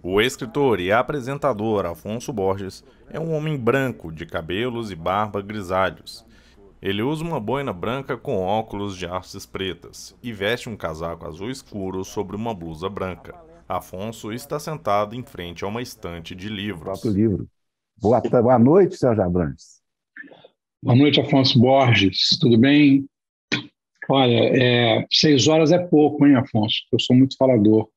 O escritor e apresentador Afonso Borges é um homem branco, de cabelos e barba grisalhos. Ele usa uma boina branca com óculos de hastes pretas e veste um casaco azul escuro sobre uma blusa branca. Afonso está sentado em frente a uma estante de O próprio livros. livro. Boa noite, Sérgio Abrantes. Boa noite, Afonso Borges. Tudo bem? Olha, 6 horas é pouco, hein, Afonso? Eu sou muito falador.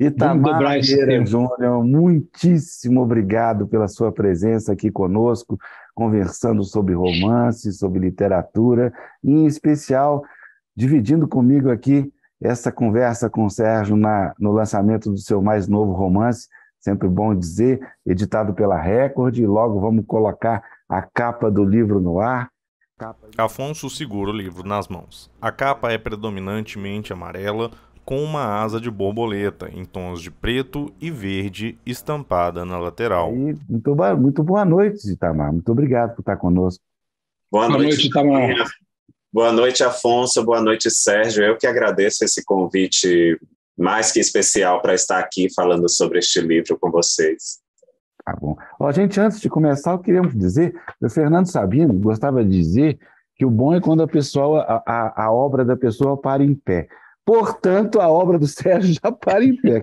Vamos Itamar dobrar esse Vieira tempo. Júnior, muitíssimo obrigado pela sua presença aqui conosco, conversando sobre romance, sobre literatura, e, em especial, dividindo comigo aqui essa conversa com o Sérgio no lançamento do seu mais novo romance, sempre bom dizer, editado pela Record, e logo vamos colocar a capa do livro no ar. Afonso segura o livro nas mãos. A capa é predominantemente amarela, com uma asa de borboleta em tons de preto e verde estampada na lateral. Aí, muito boa noite, Itamar. Muito obrigado por estar conosco. Boa Boa noite, noite, Itamar. boa noite, Afonso. Boa noite, Sérgio. Eu que agradeço esse convite mais que especial para estar aqui falando sobre este livro com vocês. Tá bom. Ó, gente, antes de começar, eu queria dizer, o Fernando Sabino gostava de dizer que o bom é quando a obra da pessoa para em pé. Portanto, a obra do Sérgio já para em pé.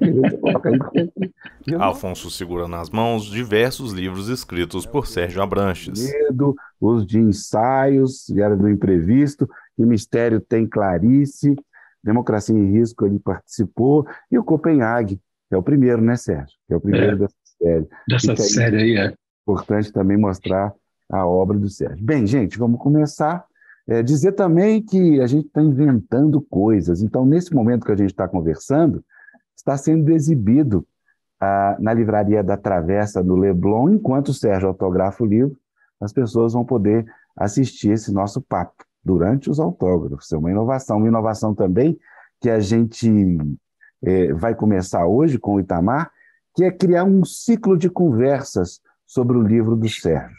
Afonso segura nas mãos diversos livros escritos por Sérgio Abranches. Medo, os de ensaios, Era do Imprevisto, Que Mistério Tem Clarice, Democracia em Risco, ele participou, e o Copenhague, que é o primeiro, né, Sérgio? Que é o primeiro dessa série. Dessa série aí, é. Importante também mostrar a obra do Sérgio. Bem, gente, vamos começar. Dizer também que a gente está inventando coisas. Então, nesse momento que a gente está conversando, está sendo exibido na Livraria da Travessa, no Leblon, enquanto o Sérgio autografa o livro, as pessoas vão poder assistir esse nosso papo durante os autógrafos. É uma inovação também que a gente vai começar hoje com o Itamar, que é criar um ciclo de conversas sobre o livro do Sérgio.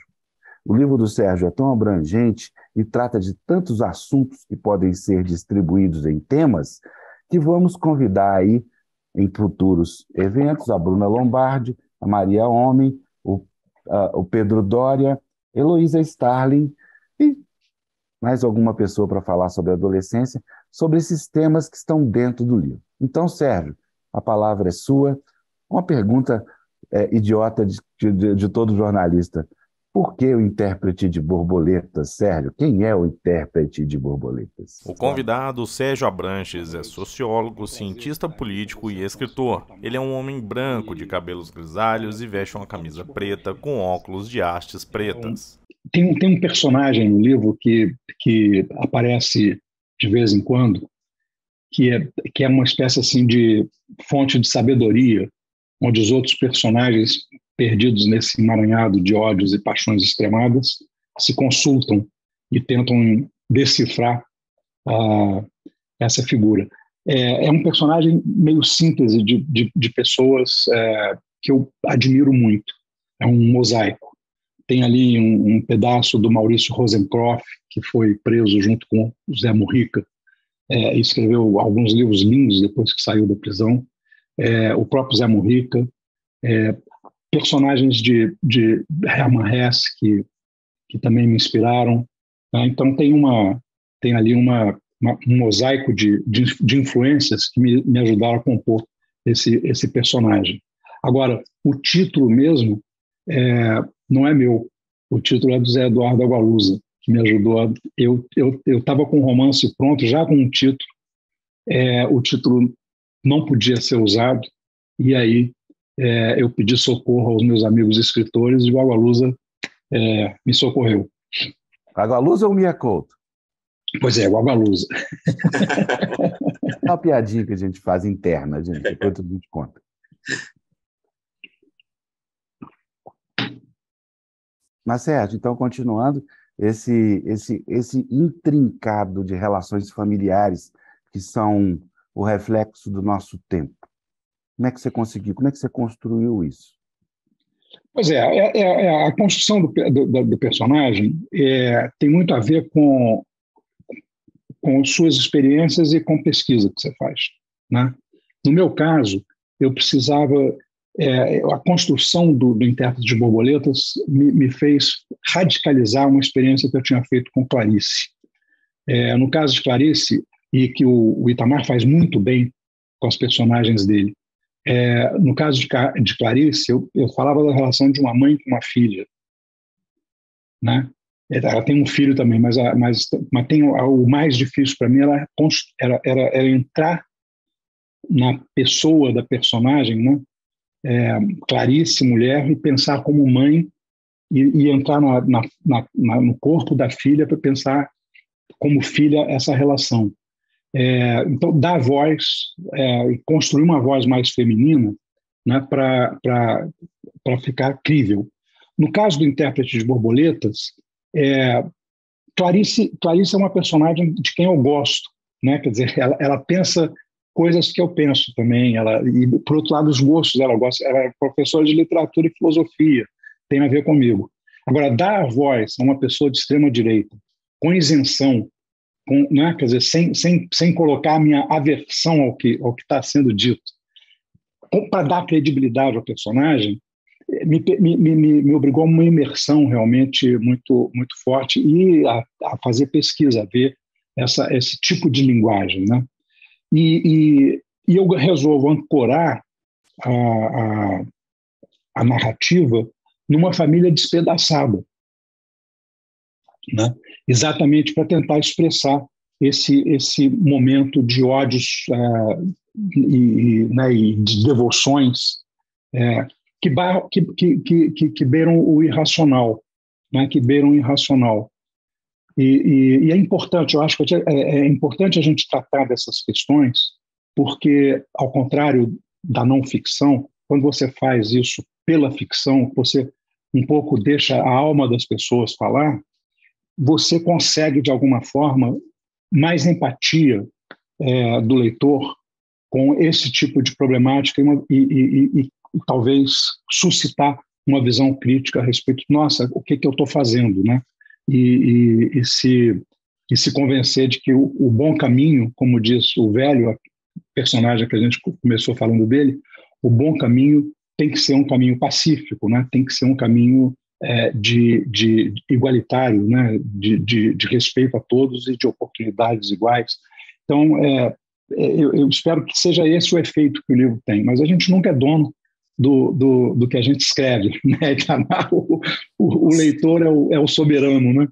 O livro do Sérgio é tão abrangente e trata de tantos assuntos que podem ser distribuídos em temas que vamos convidar aí em futuros eventos a Bruna Lombardi, a Maria Homem, o Pedro Doria, Heloísa Starling e mais alguma pessoa para falar sobre a adolescência, sobre esses temas que estão dentro do livro. Então, Sérgio, a palavra é sua. Uma pergunta idiota de todo jornalista. Por que o intérprete de borboletas, Sérgio? Quem é o intérprete de borboletas? O convidado, Sérgio Abranches, é sociólogo, cientista político e escritor. Ele é um homem branco, de cabelos grisalhos e veste uma camisa preta com óculos de hastes pretas. Tem um personagem no livro que aparece de vez em quando, que é uma espécie assim de fonte de sabedoria, onde os outros personagens perdidos nesse emaranhado de ódios e paixões extremadas se consultam e tentam decifrar essa figura. É um personagem meio síntese de pessoas que eu admiro muito. É um mosaico. Tem ali um pedaço do Maurício Rosenkopf, que foi preso junto com o Zé Mujica, e escreveu alguns livros lindos depois que saiu da prisão. O próprio Zé Mujica, personagens de Hermann Hesse que também me inspiraram. Tá? Então tem ali um mosaico de influências que me ajudaram a compor esse personagem. Agora, o título mesmo não é meu. O título é do Zé Eduardo Agualusa, que me ajudou. Eu estava com o romance pronto, já com um título. O título não podia ser usado, e aí eu pedi socorro aos meus amigos escritores e o Agualusa me socorreu. Agualusa ou Mia Couto? Pois é, o Agualusa. É uma piadinha que a gente faz interna, gente, depois a gente conta. Mas, Sérgio, então, continuando, esse intrincado de relações familiares que são o reflexo do nosso tempo. Como é que você conseguiu? Como é que você construiu isso? Pois a construção do personagem tem muito a ver com suas experiências e com pesquisa que você faz, né? No meu caso, eu precisava... a construção do Intérprete de Borboletas me fez radicalizar uma experiência que eu tinha feito com Clarice. No caso de Clarice, e que o Itamar faz muito bem com as personagens dele, no caso de Clarice, eu falava da relação de uma mãe com uma filha, né? Ela tem um filho também, mas tem o mais difícil para mim era entrar na pessoa da personagem, né? Clarice, mulher, e pensar como mãe e entrar no corpo da filha para pensar como filha essa relação. Então, dar voz, construir uma voz mais feminina, né, para ficar crível. No caso do Intérprete de Borboletas, Clarice é uma personagem de quem eu gosto, né? Quer dizer, ela pensa coisas que eu penso também. E, por outro lado, os gostos ela gosta. Ela é professora de literatura e filosofia, tem a ver comigo. Agora, dar voz a uma pessoa de extrema-direita, com isenção, né? Quer dizer, sem colocar a minha aversão ao que está sendo dito, para dar credibilidade ao personagem, me obrigou a uma imersão realmente muito, muito forte e a fazer pesquisa, a ver esse tipo de linguagem, né? E eu resolvo ancorar a narrativa numa família despedaçada, né? Exatamente para tentar expressar esse momento de ódios né, e de devoções que beiram o irracional, né? Que beiram o irracional. E é importante, eu acho que é importante a gente tratar dessas questões, porque, ao contrário da não ficção, quando você faz isso pela ficção, você um pouco deixa a alma das pessoas falar, você consegue, de alguma forma, mais empatia do leitor com esse tipo de problemática e talvez suscitar uma visão crítica a respeito, nossa, o que eu estou fazendo, né? E se convencer de que o bom caminho, como diz o velho personagem que a gente começou falando dele, o bom caminho tem que ser um caminho pacífico, né? Tem que ser um caminho de igualitário, né? De respeito a todos e de oportunidades iguais. Então, eu espero que seja esse o efeito que o livro tem, mas a gente nunca é dono do que a gente escreve, né? O leitor é o soberano, né?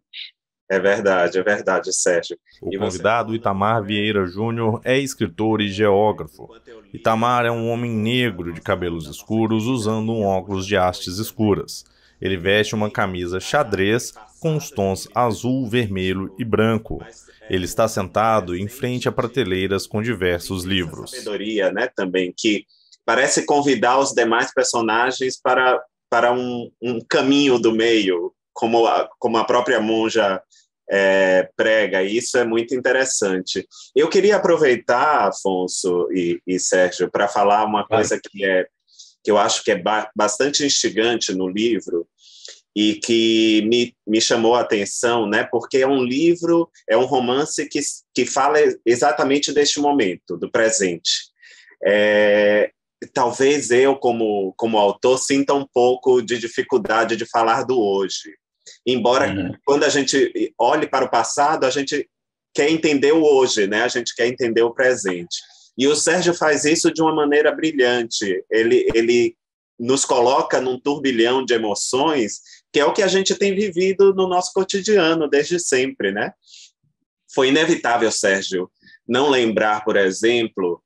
É verdade, Sérgio. O convidado, Itamar Vieira Júnior, é escritor e geógrafo. Itamar é um homem negro de cabelos escuros usando um óculos de hastes escuras. Ele veste uma camisa xadrez com os tons azul, vermelho e branco. Ele está sentado em frente a prateleiras com diversos livros. Sabedoria, né, também, que parece convidar os demais personagens para um caminho do meio, como a própria monja prega, e isso é muito interessante. Eu queria aproveitar, Afonso e Sérgio, para falar uma coisa que eu acho que é bastante instigante no livro e que me chamou a atenção, né, porque é um livro, é um romance que fala exatamente deste momento, do presente. Talvez eu, como autor, sinta um pouco de dificuldade de falar do hoje. Embora, quando a gente olhe para o passado, a gente quer entender o hoje, né? A gente quer entender o presente. E o Sérgio faz isso de uma maneira brilhante. Ele nos coloca num turbilhão de emoções, que é o que a gente tem vivido no nosso cotidiano desde sempre, né? Foi inevitável, Sérgio, não lembrar, por exemplo,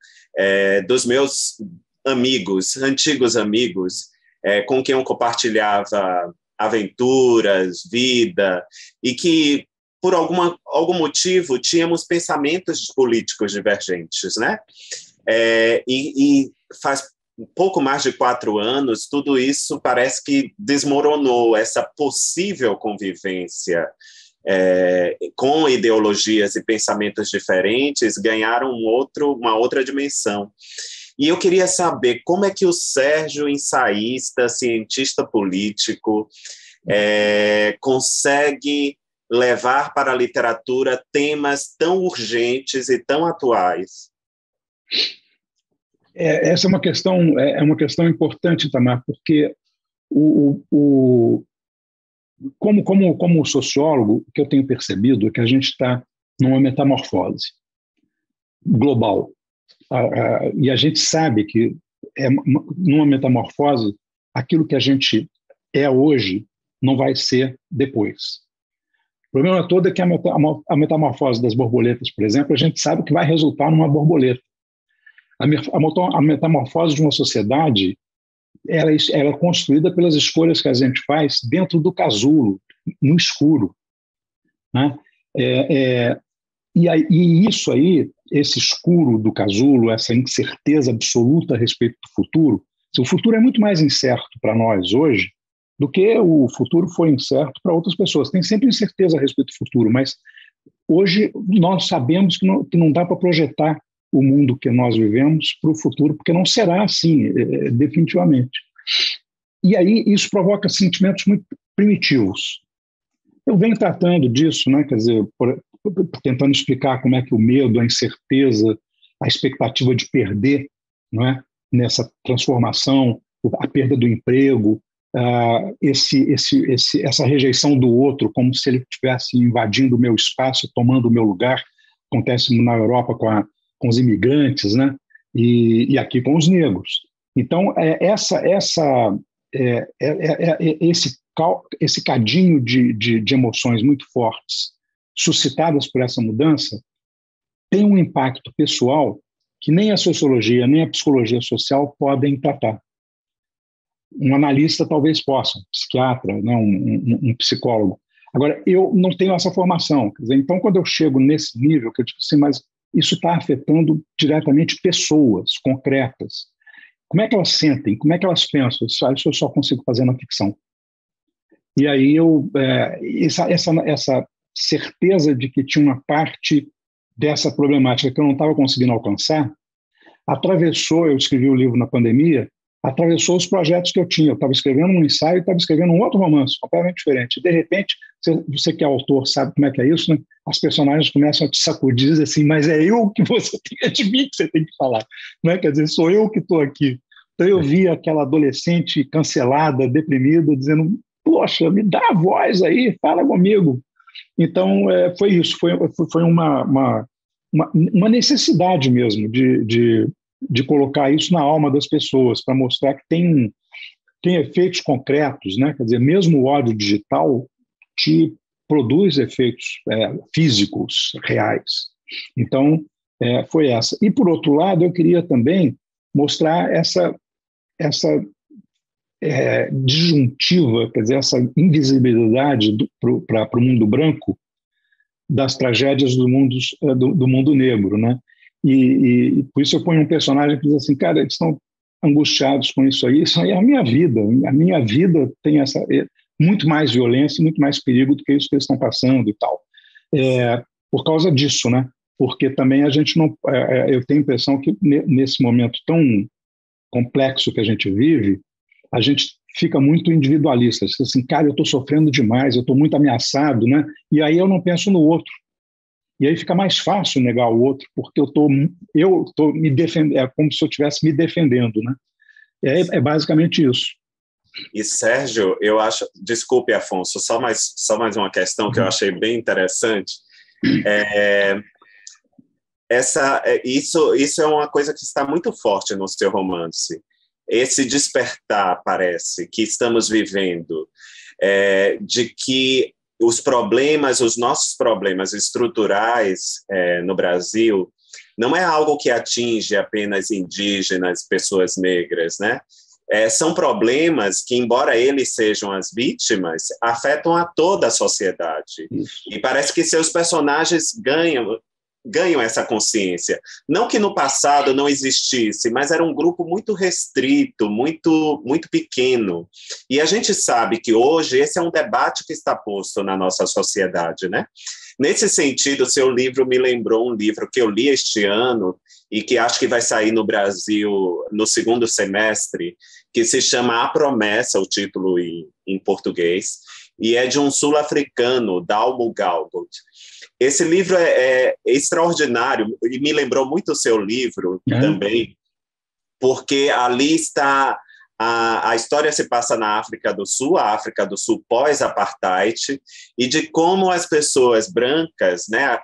dos meus amigos, antigos amigos, com quem eu compartilhava aventuras, vida, e que, por algum motivo, tínhamos pensamentos políticos divergentes, né? E faz um pouco mais de 4 anos, tudo isso parece que desmoronou, essa possível convivência com ideologias e pensamentos diferentes ganharam uma outra dimensão. E eu queria saber como é que o Sérgio, ensaísta, cientista político, consegue levar para a literatura temas tão urgentes e tão atuais. Essa é uma questão importante, Tamar, porque como sociólogo, o que eu tenho percebido é que a gente está numa metamorfose global. E a gente sabe que numa metamorfose, aquilo que a gente é hoje não vai ser depois. O problema todo é que a metamorfose das borboletas, por exemplo, a gente sabe que vai resultar numa borboleta. A metamorfose de uma sociedade ela é construída pelas escolhas que a gente faz dentro do casulo, no escuro, né? E isso aí, esse escuro do casulo, essa incerteza absoluta a respeito do futuro, o futuro é muito mais incerto para nós hoje do que o futuro foi incerto para outras pessoas. Tem sempre incerteza a respeito do futuro, mas hoje nós sabemos que não dá para projetar o mundo que nós vivemos para o futuro, porque não será assim, definitivamente. E aí isso provoca sentimentos muito primitivos. Eu venho tratando disso, né, quer dizer, tentando explicar como é que o medo, a incerteza, a expectativa de perder, não é, nessa transformação, a perda do emprego, essa rejeição do outro, como se ele estivesse invadindo o meu espaço, tomando o meu lugar, acontece na Europa com os imigrantes, né, e aqui com os negros. Então, esse cadinho de emoções muito fortes suscitadas por essa mudança tem um impacto pessoal que nem a sociologia, nem a psicologia social podem tratar. Um analista talvez possa, um psiquiatra, né, um psicólogo. Agora, eu não tenho essa formação. Quer dizer, então, quando eu chego nesse nível, que eu digo assim, mas isso está afetando diretamente pessoas concretas. Como é que elas sentem? Como é que elas pensam? Isso eu só consigo fazer na ficção. E aí essa certeza de que tinha uma parte dessa problemática que eu não estava conseguindo alcançar, eu escrevi o livro na pandemia, atravessou os projetos que eu tinha. Eu estava escrevendo um ensaio e estava escrevendo um outro romance, completamente diferente. De repente, você que é autor sabe como é que é isso, né? As personagens começam a te sacudir e dizer assim, mas é eu que você tem, é de mim que você tem que falar. Não é? Quer dizer, sou eu que estou aqui. Então eu vi aquela adolescente cancelada, deprimida, dizendo, poxa, me dá a voz aí, fala comigo. Então, foi isso, foi uma necessidade mesmo de colocar isso na alma das pessoas, para mostrar que tem efeitos concretos, né? Quer dizer, mesmo o ódio digital te produz efeitos físicos, reais. Então, foi essa. E, por outro lado, eu queria também mostrar essa disjuntiva, quer dizer, essa invisibilidade para o mundo branco das tragédias do mundo negro, né? E por isso eu ponho um personagem que diz assim, cara, eles estão angustiados com isso aí é a minha vida tem muito mais violência, muito mais perigo do que isso que eles estão passando e tal. Por causa disso, né? Porque também a gente não... eu tenho a impressão que nesse momento tão complexo que a gente vive, a gente fica muito individualista. Assim, cara, eu estou sofrendo demais, eu estou muito ameaçado, né? E aí eu não penso no outro. E aí fica mais fácil negar o outro, porque eu tô me defendendo, é como se eu estivesse me defendendo, né? É basicamente isso. E, Sérgio, eu acho... Desculpe, Afonso, só mais uma questão que eu achei bem interessante. Isso é uma coisa que está muito forte no seu romance. Esse despertar, parece, que estamos vivendo, de que os nossos problemas estruturais no Brasil não é algo que atinge apenas indígenas, pessoas negras, né? São problemas que, embora eles sejam as vítimas, afetam a toda a sociedade. Isso. E parece que seus personagens ganham essa consciência. Não que no passado não existisse, mas era um grupo muito restrito, muito, muito pequeno. E a gente sabe que hoje esse é um debate que está posto na nossa sociedade, né? Nesse sentido, o seu livro me lembrou um livro que eu li este ano e que acho que vai sair no Brasil no segundo semestre, que se chama A Promessa, o título em português, e é de um sul-africano, Dalmo Galgut. Esse livro é extraordinário e me lembrou muito o seu livro também, porque ali está a história se passa na África do Sul, a África do Sul pós-apartheid, e de como as pessoas brancas, né,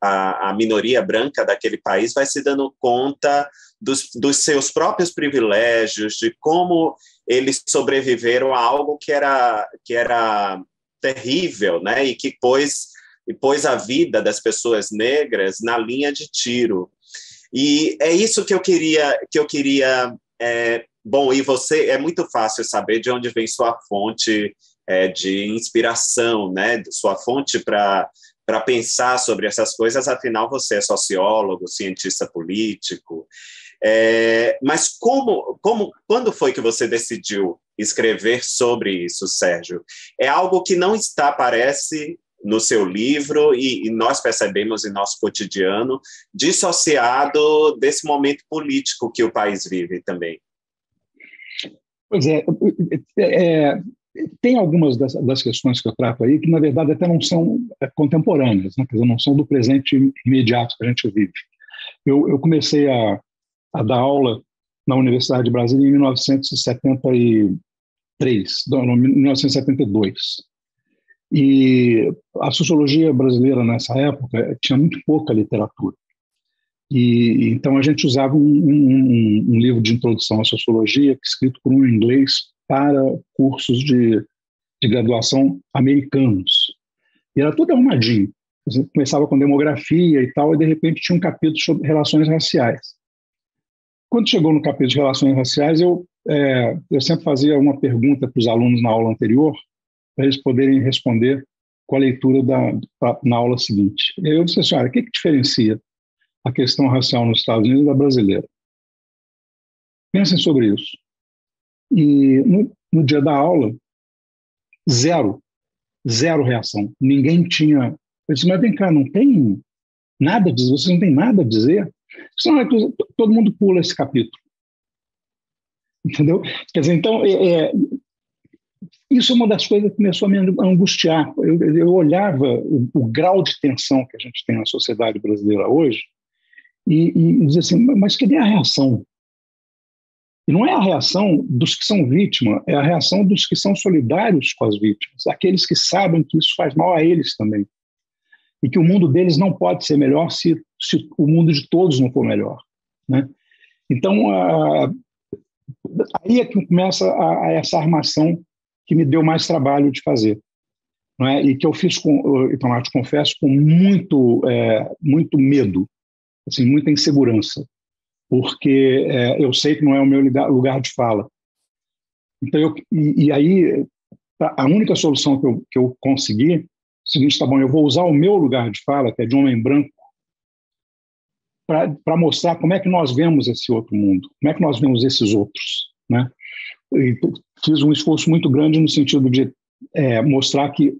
a minoria branca daquele país vai se dando conta dos seus próprios privilégios, de como eles sobreviveram a algo que era terrível, né, e que pôs a vida das pessoas negras na linha de tiro. E é isso que eu queria bom, e você, é muito fácil saber de onde vem sua fonte de inspiração, né? Sua fonte para pensar sobre essas coisas, afinal você é sociólogo, cientista político. Mas quando foi que você decidiu escrever sobre isso, Sérgio? É algo que não parece no seu livro, e nós percebemos em nosso cotidiano, dissociado desse momento político que o país vive também. Pois tem algumas das questões que eu trato aí que, na verdade, até não são contemporâneas, né? Quer dizer, não são do presente imediato que a gente vive. Eu comecei a dar aula na Universidade de Brasília em 1972. E a sociologia brasileira, nessa época, tinha muito pouca literatura. E então a gente usava um livro de introdução à sociologia escrito por um inglês para cursos de graduação americanos. E era tudo arrumadinho. Começava com demografia e tal, e de repente tinha um capítulo sobre relações raciais. Quando chegou no capítulo de relações raciais, eu sempre fazia uma pergunta para os alunos na aula anterior, para eles poderem responder com a leitura na aula seguinte. E eu disse assim, olha, o que diferencia a questão racial nos Estados Unidos da brasileira? Pensem sobre isso. E no dia da aula, zero reação. Ninguém tinha... Eu disse, mas vem cá, não tem nada a dizer? Vocês não têm nada a dizer? Senão, todo mundo pula esse capítulo. Entendeu? Quer dizer, então, isso é uma das coisas que começou a me angustiar. Eu olhava o grau de tensão que a gente tem na sociedade brasileira hoje e dizia assim, mas cadê a reação? E não é a reação dos que são vítimas, é a reação dos que são solidários com as vítimas, aqueles que sabem que isso faz mal a eles também. E que o mundo deles não pode ser melhor se o mundo de todos não for melhor, né? Então, aí é que começa essa armação que me deu mais trabalho de fazer, não é? E que eu fiz, então, eu te confesso, com muito medo, assim, muita insegurança, porque eu sei que não é o meu lugar de fala. Então, aí, a única solução que eu consegui é o seguinte, tá bom, eu vou usar o meu lugar de fala, que é de homem branco, para mostrar como é que nós vemos esse outro mundo, como é que nós vemos esses outros, né? E fiz um esforço muito grande no sentido de mostrar que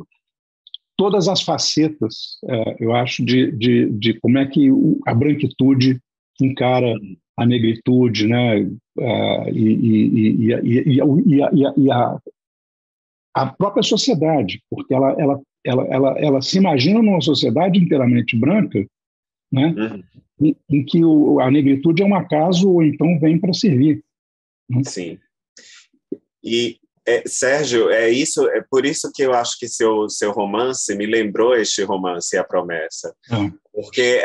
todas as facetas, eu acho, de como é que a branquitude encara a negritude, né? E a própria sociedade, porque ela se imagina numa sociedade inteiramente branca, né? Em que a negritude é um acaso ou então vem para servir, né? Sim. E, Sérgio, é por isso que eu acho que seu romance me lembrou este romance, A Promessa. Porque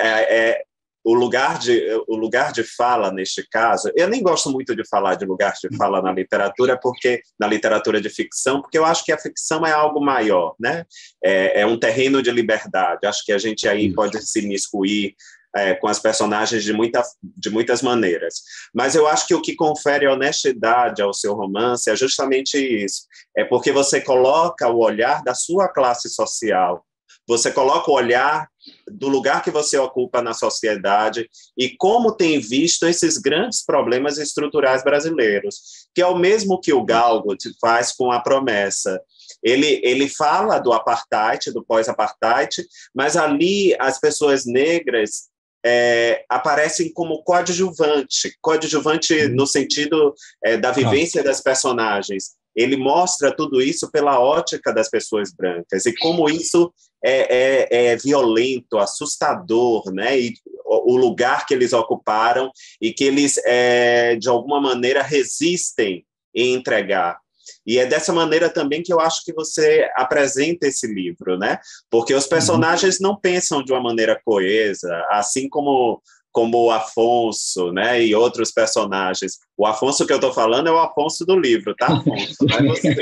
o lugar de fala, neste caso, eu nem gosto muito de falar de lugar de fala na literatura de ficção, porque eu acho que a ficção é algo maior, né? É um terreno de liberdade. Acho que a gente aí pode se imiscuir com as personagens de muitas maneiras. Mas eu acho que o que confere honestidade ao seu romance é justamente isso. É porque você coloca o olhar da sua classe social, você coloca o olhar do lugar que você ocupa na sociedade e como tem visto esses grandes problemas estruturais brasileiros, que é o mesmo que o Galgut faz com A Promessa. Ele fala do apartheid, do pós-apartheid, mas ali as pessoas negras aparecem como coadjuvante no sentido da vivência das personagens. Ele mostra tudo isso pela ótica das pessoas brancas e como isso é violento, assustador, né? E o lugar que eles ocuparam e que eles, de alguma maneira, resistem em entregar. E é dessa maneira também que eu acho que você apresenta esse livro, né? Porque os personagens não pensam de uma maneira coesa, assim como o Afonso, né, e outros personagens. O Afonso que eu estou falando é o Afonso do livro, tá, Afonso? Não é você.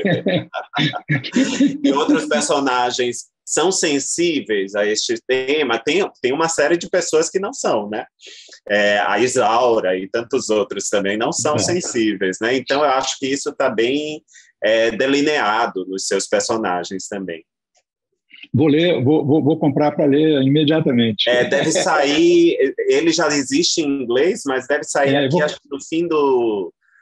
E outros personagens são sensíveis a este tema. Tem uma série de pessoas que não são, né? A Isaura e tantos outros também não são sensíveis, né? Então, eu acho que isso está bem delineado nos seus personagens também. Vou ler, vou comprar para ler imediatamente. Deve sair, ele já existe em inglês, mas deve sair aqui, acho que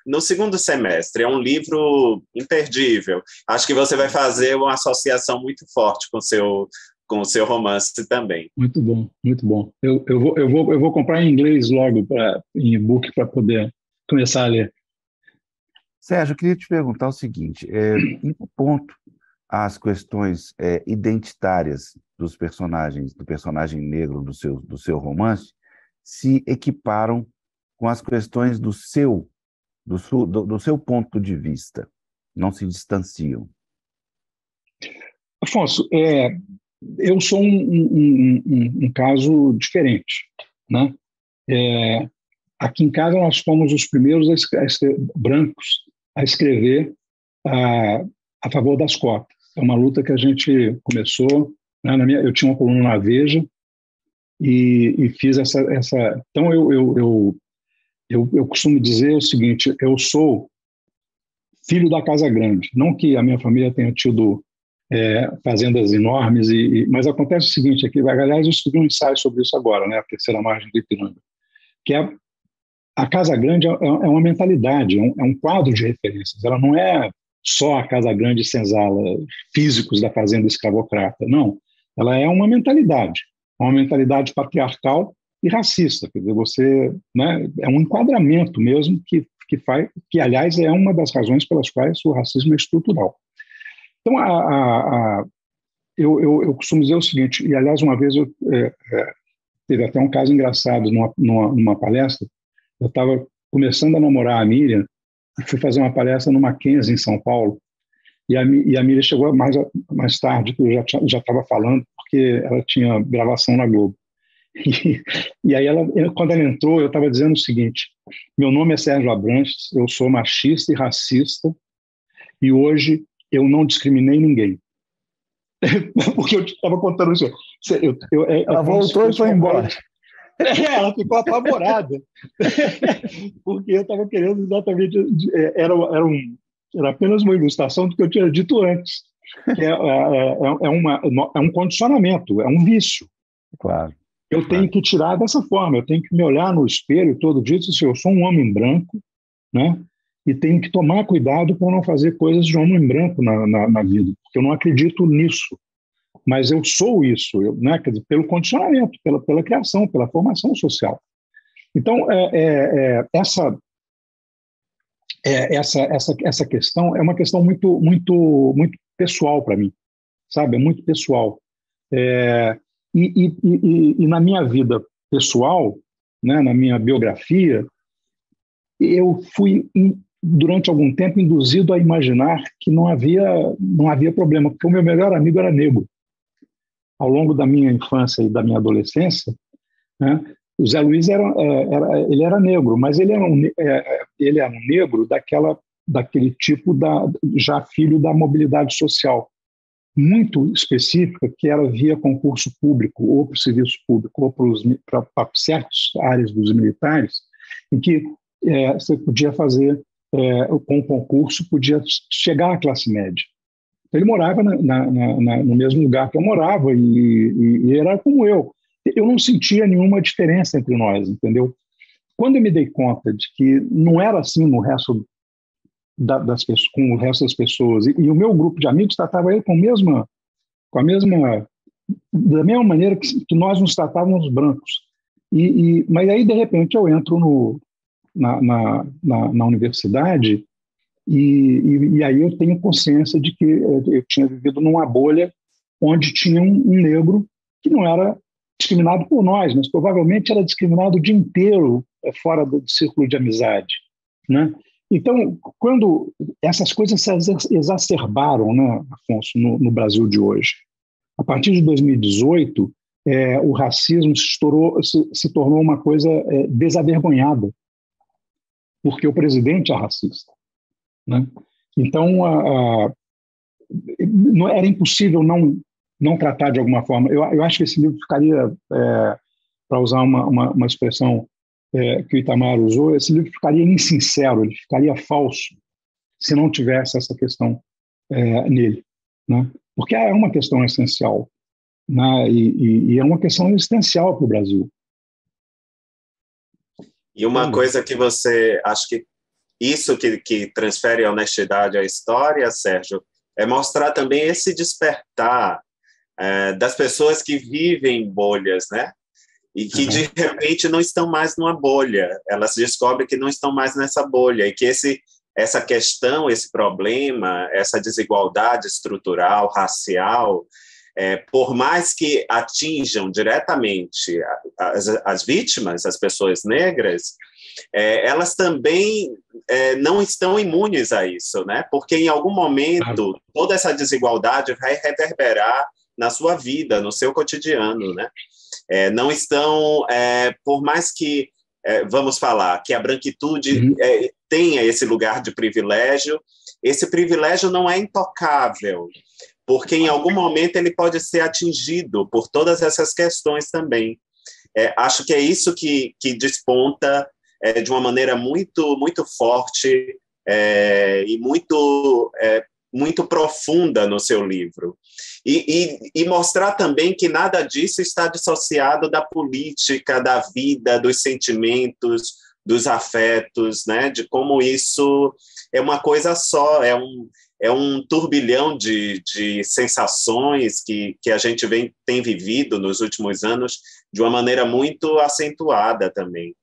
no segundo semestre. É um livro imperdível. Acho que você vai fazer uma associação muito forte com o seu romance também. Muito bom, muito bom. Eu vou comprar em inglês logo, em e-book, para poder começar a ler. Sérgio, eu queria te perguntar o seguinte, em que ponto as questões identitárias do personagem negro do seu romance, se equiparam com as questões do seu ponto de vista, não se distanciam? Afonso, eu sou um caso diferente, né? Aqui em casa nós fomos os primeiros brancos a escrever a favor das cotas. É uma luta que a gente começou, né? Eu tinha uma coluna na Veja e fiz essa. Então eu costumo dizer o seguinte: eu sou filho da Casa Grande. Não que a minha família tenha tido fazendas enormes, mas acontece o seguinte aqui. Aliás, eu escrevi um ensaio sobre isso agora, né? A terceira margem do Ipiranga, que a Casa Grande é uma mentalidade, é um quadro de referências. Ela não é só a Casa Grande e Senzala, físicos da fazenda escravocrata. Não, ela é uma mentalidade patriarcal e racista. Quer dizer, você, né, é um enquadramento mesmo que, aliás, é uma das razões pelas quais o racismo é estrutural. Então, eu costumo dizer o seguinte, e, aliás, uma vez teve até um caso engraçado numa palestra. Eu estava começando a namorar a Miriam, e fui fazer uma palestra no Mackenzie, em São Paulo, e a Miriam chegou mais tarde, que eu já estava falando, porque ela tinha gravação na Globo. E aí, quando ela entrou, eu estava dizendo o seguinte: meu nome é Sérgio Abranches, eu sou machista e racista, e hoje eu não discriminei ninguém. Porque eu estava contando isso. Ela voltou e foi embora. Ela ficou apavorada, porque eu estava querendo exatamente, era apenas uma ilustração do que eu tinha dito antes, que é um condicionamento, é um vício. Claro. Eu tenho que tirar dessa forma, eu tenho que me olhar no espelho todo dia e dizer assim, eu sou um homem branco, né? E tenho que tomar cuidado para não fazer coisas de homem branco na vida, porque eu não acredito nisso. Mas eu sou isso, né? Quer dizer, pelo condicionamento, pela criação, pela formação social. Então, essa questão é uma questão muito, muito, muito pessoal para mim, sabe? É muito pessoal. E na minha vida pessoal, né, na minha biografia, eu fui, durante algum tempo, induzido a imaginar que não havia problema, porque o meu melhor amigo era negro. Ao longo da minha infância e da minha adolescência, né, o Zé Luiz ele era negro, mas ele era um negro daquele tipo já filho da mobilidade social muito específica, que era via concurso público ou para o serviço público ou para certas áreas dos militares, em que você podia fazer com o concurso, podia chegar à classe média. Ele morava no mesmo lugar que eu morava e era como eu. Eu não sentia nenhuma diferença entre nós, entendeu? Quando eu me dei conta de que não era assim no resto das pessoas, com o resto das pessoas, e o meu grupo de amigos tratava ele da mesma maneira que nós nos tratávamos brancos. Mas aí, de repente, eu entro na universidade e aí eu tenho consciência de que eu tinha vivido numa bolha onde tinha um negro que não era discriminado por nós, mas provavelmente era discriminado o dia inteiro fora do círculo de amizade, né? Então, quando essas coisas se exacerbaram, né, Afonso, no Brasil de hoje, a partir de 2018, o racismo se tornou uma coisa desavergonhada, porque o presidente é racista, né? Então, não era impossível não tratar de alguma forma. Eu acho que esse livro ficaria, para usar uma expressão que o Itamar usou, esse livro ficaria insincero, ele ficaria falso se não tivesse essa questão nele, né? Porque é uma questão essencial, né? E é uma questão existencial para o Brasil. E uma coisa que você, acho que isso que transfere a honestidade à história, Sérgio, é mostrar também esse despertar das pessoas que vivem em bolhas, né? E que, de repente, não estão mais numa bolha. Elas descobrem que não estão mais nessa bolha e que essa questão, esse problema, essa desigualdade estrutural, racial, por mais que atinjam diretamente as vítimas, as pessoas negras, elas também não estão imunes a isso, né? Porque, em algum momento, toda essa desigualdade vai reverberar na sua vida, no seu cotidiano, né? Não estão, por mais que, vamos falar, que a branquitude tenha esse lugar de privilégio, esse privilégio não é intocável, porque em algum momento ele pode ser atingido por todas essas questões também. Acho que é isso que desponta de uma maneira muito, muito forte e muito profunda no seu livro. E mostrar também que nada disso está dissociado da política, da vida, dos sentimentos, dos afetos, né? De como isso é uma coisa só, é um turbilhão de sensações que a gente tem vivido nos últimos anos de uma maneira muito acentuada também.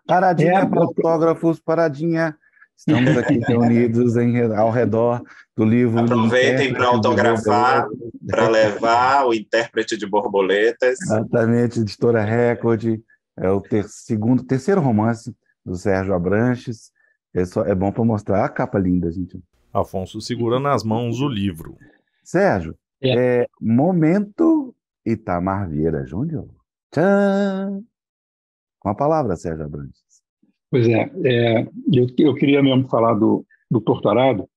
Paradinha para autógrafos, paradinha. Estamos aqui reunidos ao redor do livro. Aproveitem para autografar, para levar o Intérprete de Borboletas. Exatamente, Editora Record. É o terceiro romance do Sérgio Abranches. É bom para mostrar a capa linda, gente. Afonso segura nas mãos o livro. Sérgio, momento Itamar Vieira Júnior. Tchan! Com a palavra, Sérgio Abranches. Pois eu queria mesmo falar do Torturado.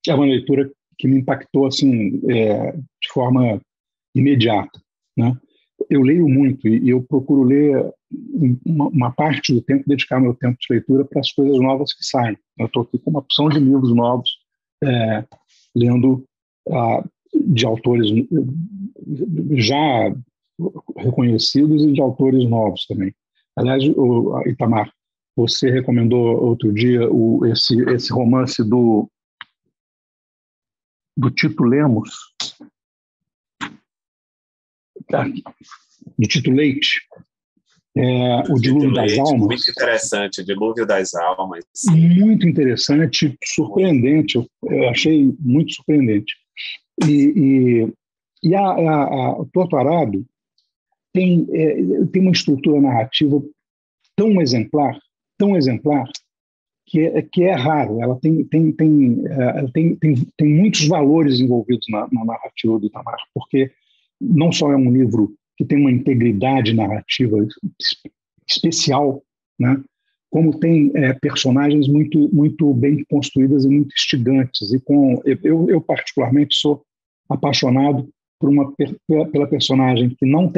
É uma leitura que me impactou assim, de forma imediata, né? Eu leio muito e eu procuro ler uma parte do tempo, dedicar meu tempo de leitura para as coisas novas que saem. Eu estou aqui com uma opção de livros novos, lendo de autores já reconhecidos e de autores novos também. Aliás, Itamar, você recomendou outro dia esse romance do Tito Lemos, do Tito Leite, o Dilúvio das Almas. Muito interessante, Dilúvio das Almas. Muito interessante, surpreendente, eu achei muito surpreendente. E o Torturado tem uma estrutura narrativa tão exemplar, que é raro. Ela tem muitos valores envolvidos na narrativa do Itamar, porque não só é um livro que tem uma integridade narrativa especial, né, como tem personagens muito, muito bem construídas e muito instigantes. Eu particularmente sou apaixonado pela personagem que não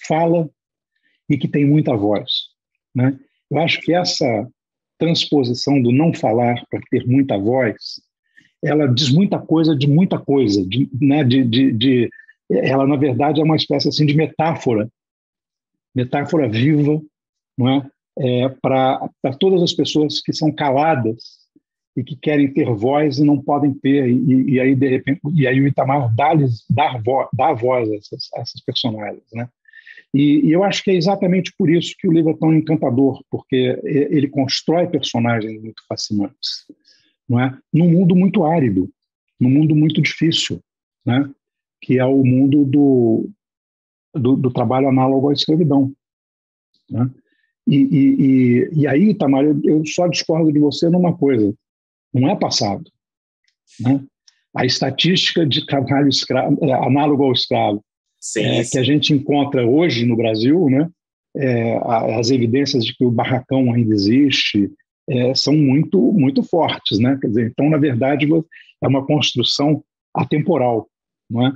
fala e que tem muita voz, né? Eu acho que essa transposição do não falar para ter muita voz, ela diz muita coisa de muita coisa, né? Ela, na verdade, é uma espécie assim, de metáfora viva, não é? Para todas as pessoas que são caladas e que querem ter voz e não podem ter, e aí, de repente, o Itamar dá voz a essas personagens, né? E eu acho que é exatamente por isso que o livro é tão encantador, porque ele constrói personagens muito fascinantes, não é? Num mundo muito árido, num mundo muito difícil, né? Que é o mundo do trabalho análogo à escravidão, né? E aí, Itamar, eu só discordo de você numa coisa: não é passado, né? A estatística de trabalho análogo ao escravo Sim, que a gente encontra hoje no Brasil, né? As evidências de que o barracão ainda existe são muito, muito fortes, né? Quer dizer, então, na verdade, é uma construção atemporal, não é?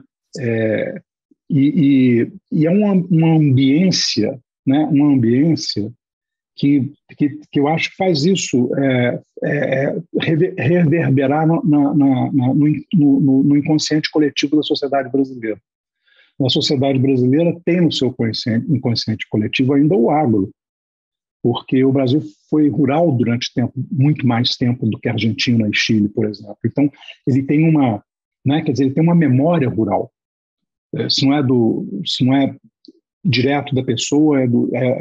E é uma ambiência, né? Uma ambiência que eu acho que faz isso reverberar no inconsciente coletivo da sociedade brasileira. A sociedade brasileira tem no seu inconsciente coletivo ainda o agro, porque o Brasil foi rural durante muito mais tempo do que a Argentina e Chile, por exemplo. Então, ele tem uma, né, quer dizer, ele tem uma memória rural. Se não é direto da pessoa,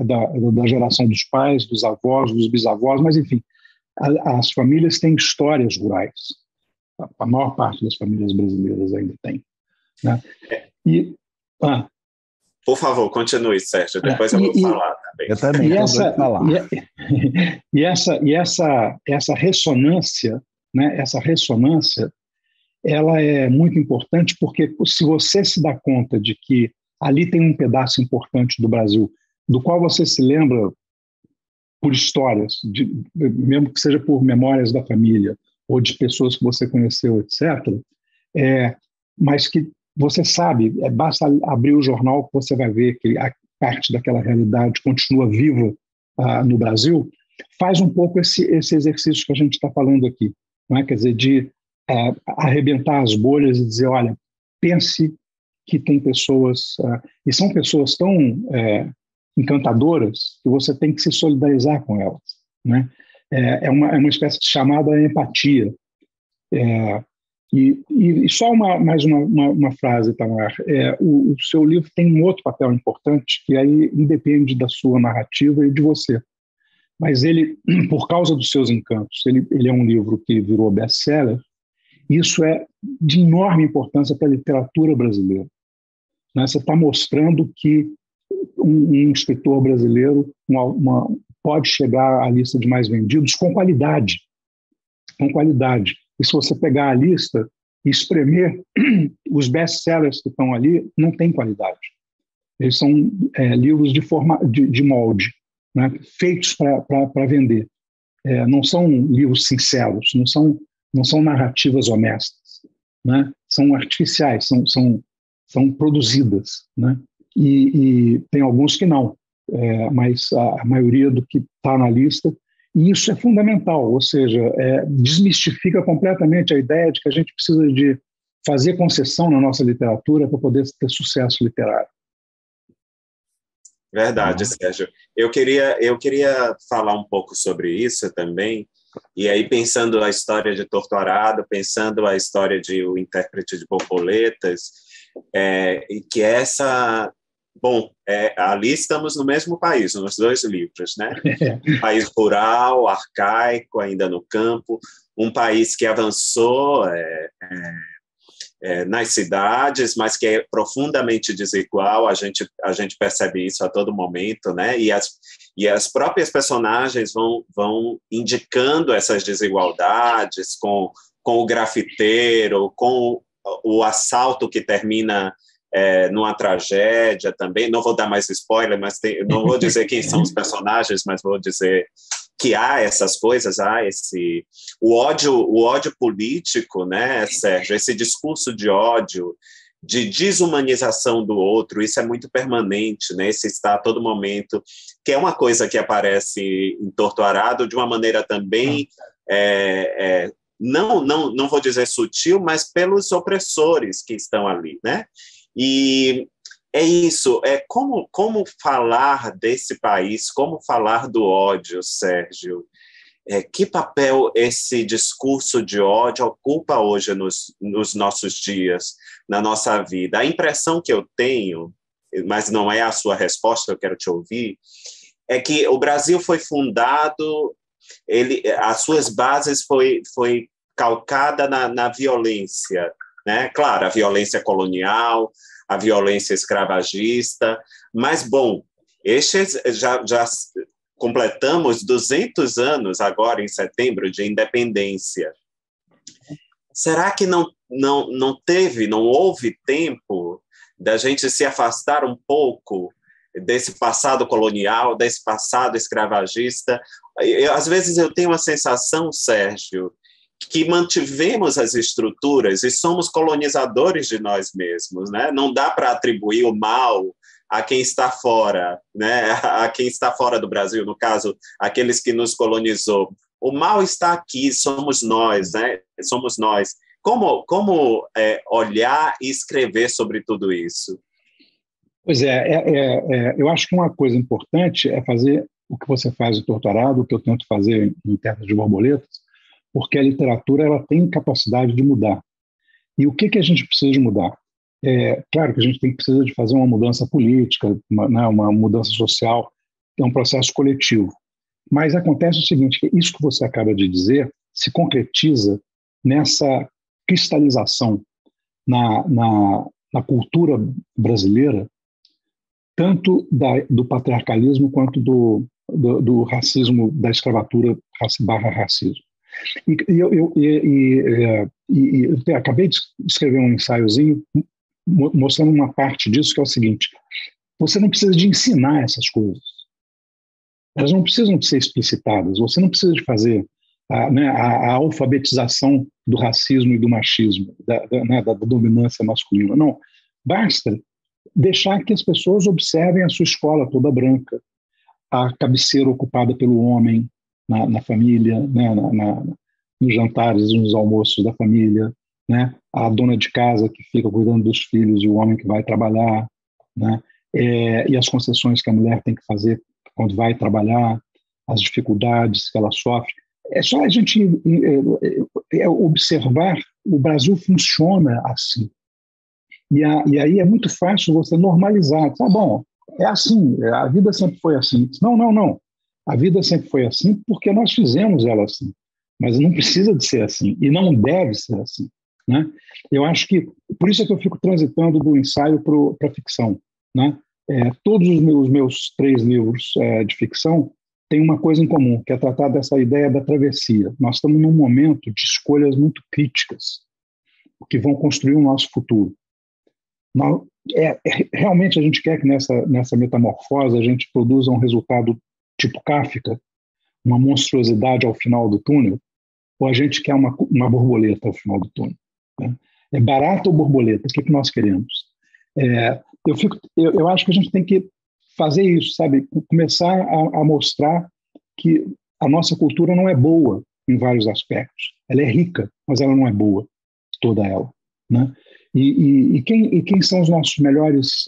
da geração dos pais, dos avós, dos bisavós, mas, enfim, as famílias têm histórias rurais. A maior parte das famílias brasileiras ainda tem, né? Por favor, continue, Sérgio. Depois eu vou falar também. Eu também estou falar. Essa ressonância, né? Essa ressonância, ela é muito importante porque se você se dá conta de que ali tem um pedaço importante do Brasil, do qual você se lembra por histórias, mesmo que seja por memórias da família ou de pessoas que você conheceu, etc., mas que você sabe, basta abrir o jornal que você vai ver que a parte daquela realidade continua viva no Brasil, faz um pouco esse exercício que a gente está falando aqui, não é? Quer dizer, de arrebentar as bolhas e dizer, olha, pense que tem pessoas, e são pessoas tão encantadoras que você tem que se solidarizar com elas, né? É uma espécie de chamada à empatia. E só mais uma frase, Tamar. O seu livro tem um outro papel importante, que aí independe da sua narrativa e de você. Mas ele, por causa dos seus encantos, ele é um livro que virou best-seller. Isso é de enorme importância para a literatura brasileira, né? Você está mostrando que um escritor brasileiro pode chegar à lista de mais vendidos com qualidade. Com qualidade. E se você pegar a lista e espremer, os best-sellers que estão ali não têm qualidade. Eles são livros de molde, né? Feitos para vender. Não são livros sinceros, não são narrativas honestas, né? São artificiais, são produzidas, né? E tem alguns que não, mas a maioria do que está na lista. E isso é fundamental, ou seja, desmistifica completamente a ideia de que a gente precisa de fazer concessão na nossa literatura para poder ter sucesso literário. Verdade, Sérgio. Eu queria falar um pouco sobre isso também, e aí pensando a história de Torturado, pensando a história de O Intérprete de Borboletas, e que essa... Bom, ali estamos no mesmo país, nos dois livros, né? Um país rural, arcaico, ainda no campo, um país que avançou nas cidades, mas que é profundamente desigual, a gente percebe isso a todo momento, né? E as próprias personagens vão indicando essas desigualdades com o grafiteiro, com o assalto que termina numa tragédia também. Não vou dar mais spoiler, mas não vou dizer quem são os personagens, mas vou dizer que há essas coisas, o ódio político, né, Sérgio? Esse discurso de ódio, de desumanização do outro, isso é muito permanente, né? Esse está a todo momento, que é uma coisa que aparece em Torturado de uma maneira também não vou dizer sutil, mas pelos opressores que estão ali, né? E é isso, como falar desse país, como falar do ódio, Sérgio? Que papel esse discurso de ódio ocupa hoje nos nossos dias, na nossa vida? A impressão que eu tenho, mas não é a sua resposta, eu quero te ouvir, é que o Brasil foi fundado, as suas bases foi calcada na violência, né? Claro, a violência colonial, a violência escravagista. Mas, bom, já completamos 200 anos agora, em setembro, de independência. Será que não houve tempo da gente se afastar um pouco desse passado colonial, desse passado escravagista? Às vezes eu tenho a sensação, Sérgio, que mantivemos as estruturas e somos colonizadores de nós mesmos, né? Não dá para atribuir o mal a quem está fora, né? A quem está fora do Brasil, no caso, aqueles que nos colonizou. O mal está aqui, somos nós, né? Somos nós. Como olhar e escrever sobre tudo isso? Pois eu acho que uma coisa importante é fazer o que você faz no doutorado, o que eu tento fazer em Terras de Borboletas, porque a literatura ela tem capacidade de mudar. E o que a gente precisa de mudar? Claro que a gente precisa de fazer uma mudança política, uma mudança social, é um processo coletivo. Mas acontece o seguinte, que isso que você acaba de dizer se concretiza nessa cristalização na cultura brasileira, tanto do patriarcalismo quanto do racismo, da escravatura /racismo. Eu acabei de escrever um ensaiozinho mostrando uma parte disso, que é o seguinte: você não precisa de ensinar essas coisas. Elas não precisam de ser explicitadas. Você não precisa de fazer a alfabetização do racismo e do machismo, da dominância masculina. Não. Basta deixar que as pessoas observem a sua escola toda branca, a cabeceira ocupada pelo homem na família, né, nos jantares, nos almoços da família, né, a dona de casa que fica cuidando dos filhos e o homem que vai trabalhar, né, e as concessões que a mulher tem que fazer quando vai trabalhar, as dificuldades que ela sofre. É só a gente observar. O Brasil funciona assim. E aí é muito fácil você normalizar. Tá bom, é assim, a vida sempre foi assim. Não. A vida sempre foi assim porque nós fizemos ela assim. Mas não precisa de ser assim, e não deve ser assim, né? Eu acho que, por isso é que eu fico transitando do ensaio para a ficção, né? Todos os meus 3 livros de ficção têm uma coisa em comum, que é tratar dessa ideia da travessia. Nós estamos num momento de escolhas muito críticas, que vão construir o nosso futuro. Realmente a gente quer que nessa metamorfose a gente produza um resultado tipo Kafka, uma monstruosidade ao final do túnel, ou a gente quer uma borboleta ao final do túnel, né? É barata ou borboleta? O que nós queremos? Eu acho que a gente tem que fazer isso, sabe? Começar a mostrar que a nossa cultura não é boa em vários aspectos. Ela é rica, mas ela não é boa, toda ela, né? E quem são os nossos melhores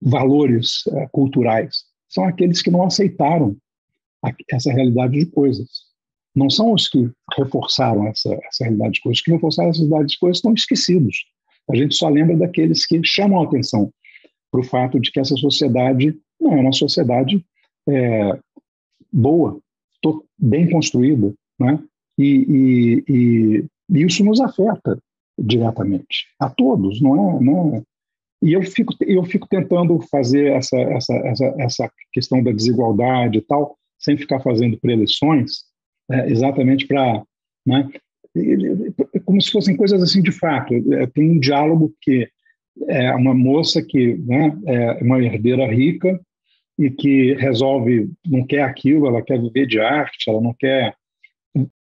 valores culturais? São aqueles que não aceitaram essa realidade de coisas. Não são os que reforçaram essa realidade de coisas. Os que reforçaram essa realidade de coisas estão esquecidos. A gente só lembra daqueles que chamam a atenção para o fato de que essa sociedade não é uma sociedade boa, bem construída, né? E isso nos afeta diretamente, a todos, não é? E eu fico tentando fazer essa questão da desigualdade e tal, sem ficar fazendo preleções, exatamente para, né, como se fossem coisas assim de fato. Tem um diálogo que é uma moça que, né, é uma herdeira rica e que resolve, não quer aquilo, ela quer viver de arte, ela não quer